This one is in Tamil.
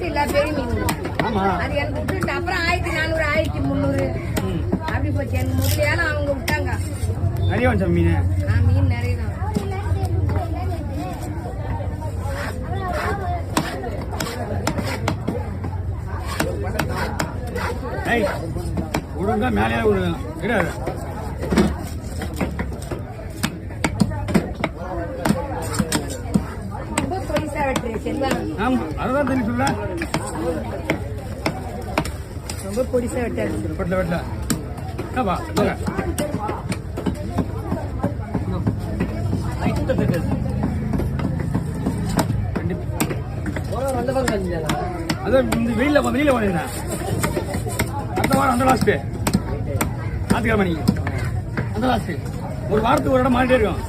சைஸ் இல்ல பெரிய மீன். ஆமா அது எனக்கு விட்டுட்டு அப்புறம் 1400 1300 அப்படி போச்சு. எனக்கு முதலியால அவங்க விட்டாங்க. நிறைய வந்துச்சா மீன்? மீன் நிறைய தான். ஒழுங்கா மேலே விடுவேன் கிடையாது. ரொம்ப பொலிசா வெட்டுறேன் செல்வா. ஆமா அதுதான் தெரியும் சொல்ல. ரொம்ப பொடிசா வெட்டாரு. வெட்டல வெட்டல வா அதான் இந்த வெயில வாங்கினேன். அடுத்த வாரம் அந்த லாஸ்ட் ஞாயிற்றுக்கிழமை நீங்க அந்த லாஸ்ட் ஒரு வாரத்துக்கு ஒரு இடம் மாறிட்டே இருக்கும்.